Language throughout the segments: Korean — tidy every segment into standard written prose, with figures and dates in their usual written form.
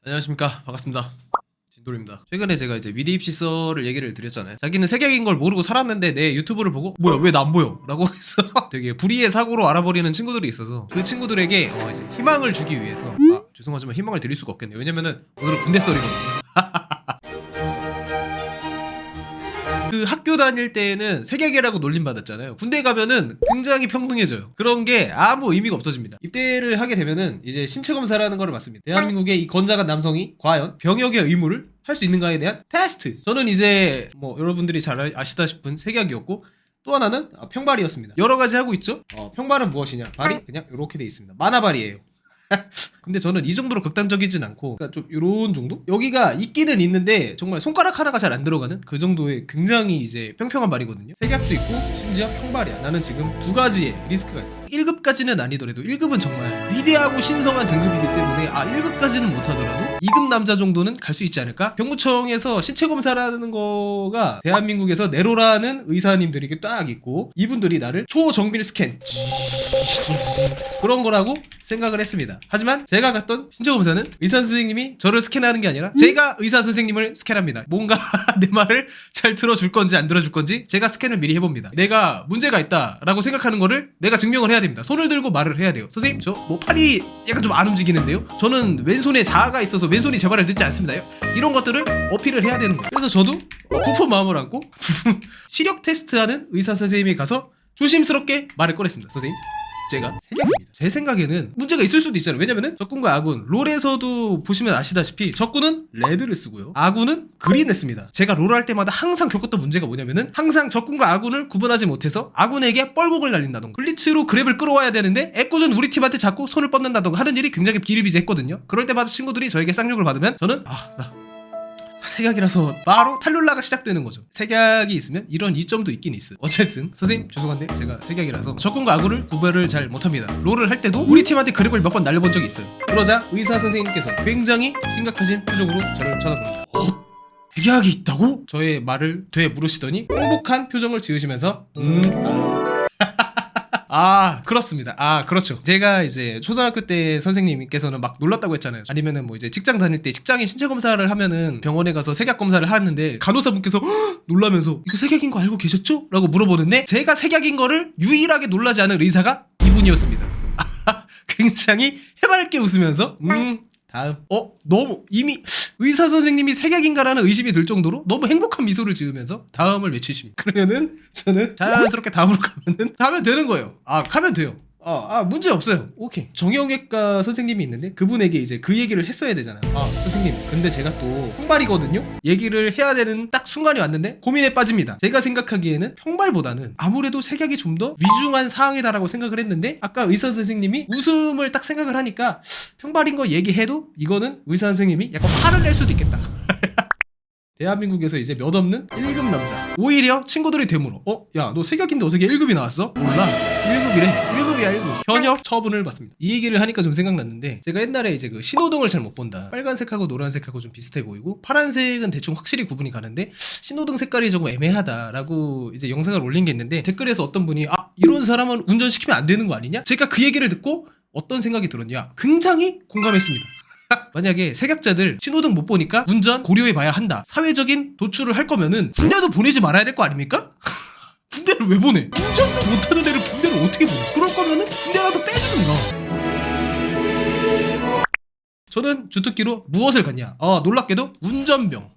안녕하십니까, 반갑습니다. 진돌입니다. 최근에 제가 이제 미대 입시서를 얘기를 드렸잖아요. 자기는 색약인 걸 모르고 살았는데 내 유튜브를 보고 뭐야 왜 나 안 보여? 라고 해서 되게 불의의 사고로 알아버리는 친구들이 있어서 그 친구들에게 이제 희망을 주기 위해서 죄송하지만 희망을 드릴 수가 없겠네요. 왜냐면은 오늘은 군대 썰이거든요. 그 학교 다닐 때는 색약이라고 놀림받았잖아요. 군대 가면은 굉장히 평등해져요. 그런 게 아무 의미가 없어집니다. 입대를 하게 되면은 이제 신체 검사라는 거를 받습니다. 대한민국의 이 건장한 남성이 과연 병역의 의무를 할 수 있는가에 대한 테스트. 저는 이제 뭐 여러분들이 잘 아시다시피 색약이었고, 또 하나는 평발이었습니다. 여러 가지 하고 있죠. 평발은 무엇이냐? 발이 그냥 이렇게 돼 있습니다. 만화발이에요. 근데 저는 이 정도로 극단적이진 않고, 그러니까 좀 요런 정도? 여기가 있기는 있는데 정말 손가락 하나가 잘 안 들어가는 그 정도의 굉장히 이제 평평한 발이거든요. 색약도 있고 심지어 평발이야. 나는 지금 두 가지의 리스크가 있어. 1급까지는 아니더라도 1급은 정말 위대하고 신성한 등급이기 때문에 1급까지는 못하더라도 2급 남자 정도는 갈 수 있지 않을까? 병무청에서 신체 검사라는 거가 대한민국에서 네로라는 의사님들에게 딱 있고, 이분들이 나를 초정밀 스캔 그런 거라고 생각을 했습니다. 하지만 제가 갔던 신체검사는 의사 선생님이 저를 스캔하는 게 아니라 제가 의사 선생님을 스캔합니다. 뭔가 내 말을 잘 들어줄 건지 안 들어줄 건지 제가 스캔을 미리 해봅니다. 내가 문제가 있다라고 생각하는 거를 내가 증명을 해야 됩니다. 손을 들고 말을 해야 돼요. 선생님, 저 뭐 팔이 약간 좀 안 움직이는데요? 저는 왼손에 자아가 있어서 왼손이 제 말을 듣지 않습니다요? 이런 것들을 어필을 해야 되는 거예요. 그래서 저도 부푼 마음을 안고 시력 테스트하는 의사 선생님이 가서 조심스럽게 말을 꺼냈습니다. 선생님, 제가 색약입니다. 제 생각에는 문제가 있을 수도 있잖아요. 왜냐면은 적군과 아군, 롤에서도 보시면 아시다시피 적군은 레드를 쓰고요, 아군은 그린을 씁니다. 제가 롤 할 때마다 항상 겪었던 문제가 뭐냐면은 항상 적군과 아군을 구분하지 못해서 아군에게 뻘곡을 날린다던가 블리츠로 그랩을 끌어와야 되는데 애꿎은 우리 팀한테 자꾸 손을 뻗는다던가 하는 일이 굉장히 비일비재했거든요. 그럴 때마다 친구들이 저에게 쌍욕을 받으면 저는 나 색약이라서 바로 탈룰라가 시작되는 거죠. 색약이 있으면 이런 이점도 있긴 있어요. 어쨌든 선생님 죄송한데 제가 색약이라서 적군과 아군을 구별을 잘 못합니다. 롤을 할 때도 우리 팀한테 그랩을 몇 번 날려본 적이 있어요. 그러자 의사 선생님께서 굉장히 심각하신 표정으로 저를 쳐다봅니다. 색약이 있다고? 저의 말을 되물으시더니 행복한 표정을 지으시면서 그렇습니다. 그렇죠. 제가 이제 초등학교 때 선생님께서는 막 놀랐다고 했잖아요. 아니면은 뭐 이제 직장 다닐 때 직장인 신체 검사를 하면은 병원에 가서 색약 검사를 하는데 간호사분께서 놀라면서 이거 색약인 거 알고 계셨죠? 라고 물어보는데 제가 색약인 거를 유일하게 놀라지 않은 의사가 이분이었습니다. 굉장히 해맑게 웃으면서 다음. 너무 이미 의사 선생님이 색약인가라는 의심이 들 정도로 너무 행복한 미소를 지으면서 다음을 외치십니다. 그러면은 저는 자연스럽게 다음으로 가면 되는 거예요. 가면 돼요. 문제 없어요. 오케이. 정형외과 선생님이 있는데 그분에게 이제 그 얘기를 했어야 되잖아요. 선생님, 근데 제가 또 평발이거든요? 얘기를 해야 되는 딱 순간이 왔는데 고민에 빠집니다. 제가 생각하기에는 평발보다는 아무래도 색약이 좀 더 위중한 사항이다라고 생각을 했는데, 아까 의사 선생님이 웃음을 딱 생각을 하니까 평발인 거 얘기해도 이거는 의사 선생님이 약간 화를 낼 수도 있겠다. 대한민국에서 이제 몇 없는 1급 남자. 오히려 친구들이 되물어. 야, 너 색약인데 어떻게 1급이 나왔어? 몰라. 1급이래. 1급이야, 1급. 현역 처분을 받습니다. 이 얘기를 하니까 좀 생각났는데, 제가 옛날에 이제 그 신호등을 잘 못 본다. 빨간색하고 노란색하고 좀 비슷해 보이고, 파란색은 대충 확실히 구분이 가는데, 신호등 색깔이 조금 애매하다라고 이제 영상을 올린 게 있는데, 댓글에서 어떤 분이, 이런 사람은 운전시키면 안 되는 거 아니냐? 제가 그 얘기를 듣고 어떤 생각이 들었냐? 굉장히 공감했습니다. 만약에 색약자들 신호등 못 보니까 운전 고려해 봐야 한다, 사회적인 도출을 할 거면은 군대도 보내지 말아야 될 거 아닙니까? 군대를 왜 보내? 운전도 못하는 애를 군대를 어떻게 보내? 그럴 거면은 군대라도 빼주든가. 저는 주특기로 무엇을 갖냐? 놀랍게도 운전병.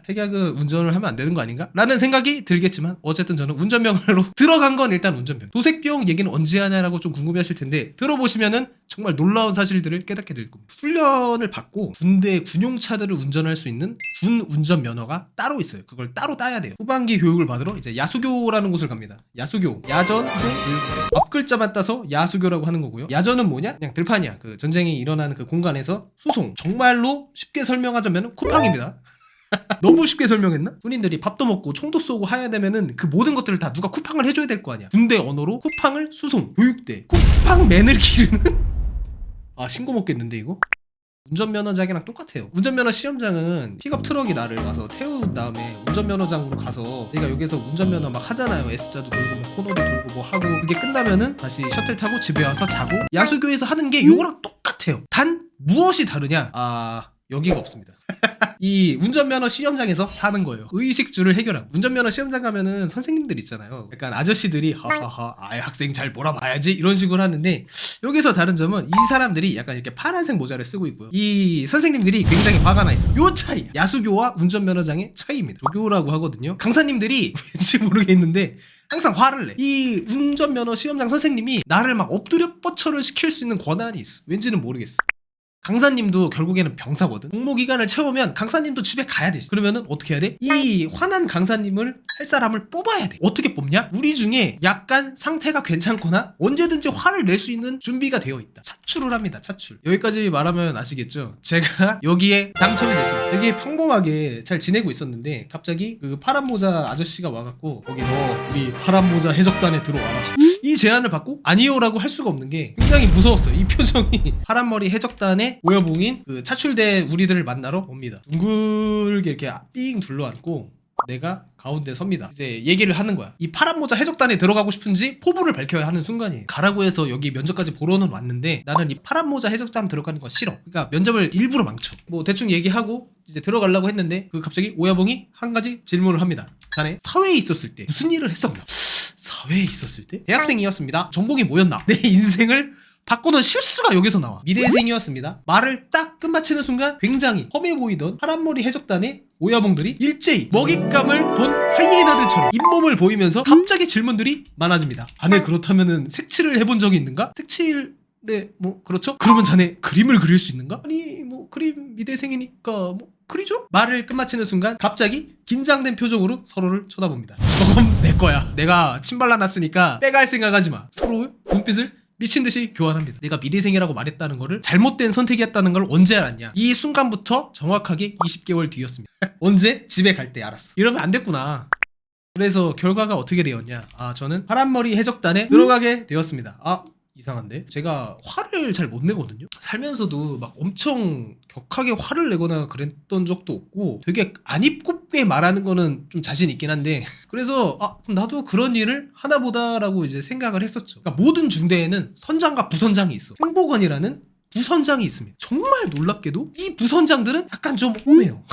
색약은 운전을 하면 안 되는 거 아닌가? 라는 생각이 들겠지만 어쨌든 저는 운전병으로 들어간 건 일단 운전병. 도색병 얘기는 언제 하냐라고 좀 궁금해하실 텐데, 들어보시면은 정말 놀라운 사실들을 깨닫게 될 겁니다. 훈련을 받고 군대 군용차들을 운전할 수 있는 군 운전 면허가 따로 있어요. 그걸 따로 따야 돼요. 후반기 교육을 받으러 이제 야수교라는 곳을 갑니다. 야수교, 야전, 교, 앞글자만 따서 야수교라고 하는 거고요. 야전은 뭐냐? 그냥 들판이야. 그 전쟁이 일어나는 그 공간에서 수송. 정말로 쉽게 설명하자면 쿠팡입니다. 너무 쉽게 설명했나? 군인들이 밥도 먹고 총도 쏘고 해야 되면은 그 모든 것들을 다 누가 쿠팡을 해줘야 될 거 아니야. 군대 언어로 쿠팡을 수송, 교육대, 쿠팡맨을 기르는? 신고 먹겠는데 이거? 운전면허장이랑 똑같아요. 운전면허 시험장은 픽업 트럭이 나를 가서 태운 다음에 운전면허장으로 가서 내가 여기서 운전면허 막 하잖아요. S자도 돌고 뭐 코너도 돌고 뭐 하고, 그게 끝나면은 다시 셔틀 타고 집에 와서 자고, 야수교에서 하는 게 요거랑 똑같아요. 단 무엇이 다르냐? 여기가 없습니다. 이 운전면허 시험장에서 사는 거예요. 의식주를 해결하고. 운전면허 시험장 가면은 선생님들 있잖아요. 약간 아저씨들이 하하하 학생 잘 몰아봐야지 이런 식으로 하는데, 여기서 다른 점은 이 사람들이 약간 이렇게 파란색 모자를 쓰고 있고요. 이 선생님들이 굉장히 화가 나 있어. 요 차이. 야수교와 운전면허장의 차이입니다. 조교라고 하거든요. 강사님들이 왠지 모르겠는데 항상 화를 내. 이 운전면허 시험장 선생님이 나를 막 엎드려 뻗쳐를 시킬 수 있는 권한이 있어. 왠지는 모르겠어. 강사님도 결국에는 병사거든. 공모기간을 채우면 강사님도 집에 가야 되지. 그러면은 어떻게 해야 돼? 이 화난 강사님을 할 사람을 뽑아야 돼. 어떻게 뽑냐? 우리 중에 약간 상태가 괜찮거나 언제든지 화를 낼 수 있는 준비가 되어 있다. 차출을 합니다. 차출. 여기까지 말하면 아시겠죠? 제가 여기에 당첨이 됐어요. 되게 평범하게 잘 지내고 있었는데 갑자기 그 파란 모자 아저씨가 와갖고 거기 너 우리 파란 모자 해적단에 들어와라. 이 제안을 받고 아니요라고 할 수가 없는 게 굉장히 무서웠어요. 이 표정이. 파란머리 해적단의 오여봉인 그 차출된 우리들을 만나러 옵니다. 둥글게 이렇게 삥 둘러앉고 내가 가운데 섭니다. 이제 얘기를 하는 거야. 이 파란 모자 해적단에 들어가고 싶은지 포부를 밝혀야 하는 순간이에요. 가라고 해서 여기 면접까지 보러는 왔는데 나는 이 파란 모자 해적단 들어가는 거 싫어. 그러니까 면접을 일부러 망쳐. 뭐 대충 얘기하고 이제 들어가려고 했는데 그 갑자기 오야봉이 한 가지 질문을 합니다. 자네 사회에 있었을 때 무슨 일을 했었나? 사회에 있었을 때? 대학생이었습니다. 전공이 뭐였나? 내 인생을 바꾸는 실수가 여기서 나와. 미대생이었습니다. 말을 딱 끝마치는 순간 굉장히 험해 보이던 파란머리 해적단의 오야봉들이 일제히 먹잇감을 본 하이에나들처럼 잇몸을 보이면서 갑자기 질문들이 많아집니다. 자네 그렇다면은 색칠을 해본 적이 있는가? 색칠... 네, 뭐 그렇죠? 그러면 자네 그림을 그릴 수 있는가? 아니 뭐 그림 미대생이니까 뭐 그리죠? 말을 끝마치는 순간 갑자기 긴장된 표정으로 서로를 쳐다봅니다. 저건 내 거야. 내가 침 발라놨으니까 빼갈 생각하지 마. 서로 눈빛을 미친듯이 교환합니다. 내가 미대생이라고 말했다는 거를 잘못된 선택이었다는 걸 언제 알았냐? 이 순간부터 정확하게 20개월 뒤였습니다. 언제? 집에 갈 때 알았어. 이러면 안 됐구나. 그래서 결과가 어떻게 되었냐? 저는 파란머리 해적단에 들어가게 되었습니다. 이상한데? 제가 화를 잘 못 내거든요? 살면서도 막 엄청 격하게 화를 내거나 그랬던 적도 없고 되게 안 입곱게 말하는 거는 좀 자신 있긴 한데, 그래서 그럼 나도 그런 일을 하나보다 라고 이제 생각을 했었죠. 그러니까 모든 중대에는 선장과 부선장이 있어. 행보관이라는 부선장이 있습니다. 정말 놀랍게도 이 부선장들은 약간 좀 험해요.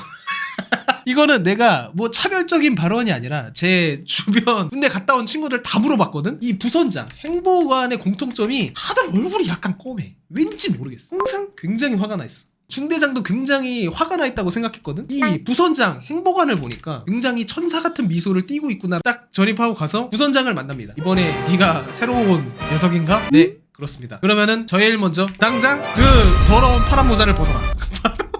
이거는 내가 뭐 차별적인 발언이 아니라 제 주변 군대 갔다 온 친구들 다 물어봤거든? 이 부선장, 행보관의 공통점이 다들 얼굴이 약간 껌해. 왠지 모르겠어. 항상 굉장히 화가 나 있어. 중대장도 굉장히 화가 나 있다고 생각했거든? 이 부선장, 행보관을 보니까 굉장히 천사 같은 미소를 띠고 있구나. 딱 전입하고 가서 부선장을 만납니다. 이번에 네가 새로운 녀석인가? 네, 그렇습니다. 그러면은 제일 먼저 당장 그 더러운 파란 모자를 벗어라.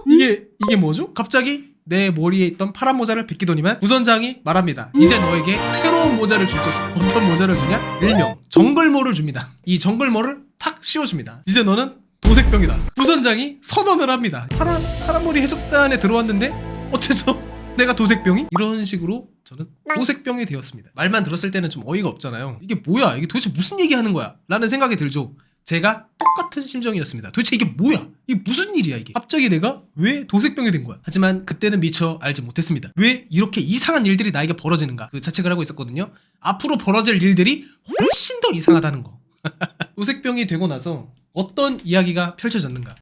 이게 뭐죠? 갑자기 내 머리에 있던 파란 모자를 벗기더니만 부선장이 말합니다. 이제 너에게 새로운 모자를 줄 것이다. 어떤 모자를 주냐? 일명 정글모를 줍니다. 이 정글모를 탁 씌워줍니다. 이제 너는 도색병이다. 부선장이 선언을 합니다. 파란머리 해적단에 들어왔는데 어째서 내가 도색병이? 이런 식으로 저는 도색병이 되었습니다. 말만 들었을 때는 좀 어이가 없잖아요. 이게 뭐야? 이게 도대체 무슨 얘기하는 거야? 라는 생각이 들죠. 제가 똑같은 심정이었습니다. 도대체 이게 뭐야? 이게 무슨 일이야 이게? 갑자기 내가 왜 도색병이 된 거야? 하지만 그때는 미처 알지 못했습니다. 왜 이렇게 이상한 일들이 나에게 벌어지는가? 그 자책을 하고 있었거든요. 앞으로 벌어질 일들이 훨씬 더 이상하다는 거. 도색병이 되고 나서 어떤 이야기가 펼쳐졌는가?